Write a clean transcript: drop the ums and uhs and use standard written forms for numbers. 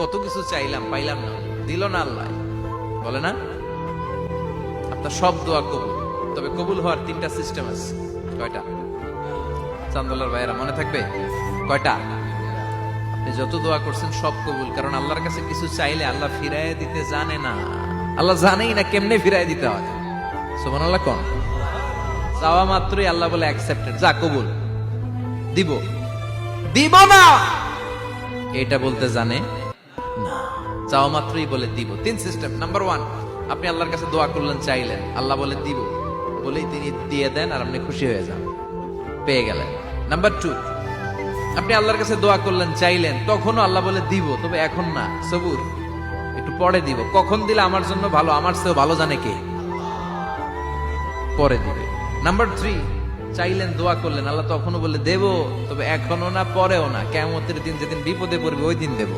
কত কিছু চাইলাম, পাইলাম না, দিল না আল্লাহ, বলে না? আপনার সব দোয়া কবুল, তবে কবুল হওয়ার তিনটা সিস্টেম আছে। কয়টা? চান্দোলার ভাইয়েরা মনে থাকবে? কয়টা? আপনি যত দোয়া করছেন সব কবুল, কারণ আল্লাহর কাছে কিছু চাইলে আল্লাহ ফিরাইয়া দিতে জানে না। আল্লাহ জানেই না কেমনে ফিরাইয়া দিতে হয়। সুবহানাল্লাহ কোন? চাওয়া মাত্রই আল্লাহ বলে অ্যাকসেপ্টেড, যা কবুল, দিব দিব না এটা বলতে জানে না, চাওয়া মাত্রই বলে দিব। তিন সিস্টেম। নাম্বার ওয়ান, আপনি আল্লাহর কাছে দোয়া করলেন, চাইলেন, আল্লাহ বলে দিব, বলেই তিনি দিয়ে দেন আর আপনি খুশি হয়ে যান, পেয়ে গেলেন। নাম্বার টু, আপনি আল্লাহর কাছে দোয়া করলেন, চাইলেন, তখনও আল্লাহ বলে দিব, তবে এখন না, সবুর, একটু পরে দিব। কখন দিলে আমার জন্য ভালো, আমার চেয়েও ভালো জানে কে, পরে দিবে। নাম্বার থ্রি, চাইলেন, দোয়া করলেন, আল্লাহ তখনও বলে দেব, তবে এখনো না, পরেও না, কিয়ামতের দিন যেদিন বিপদে পড়বে ওই দিন দেব।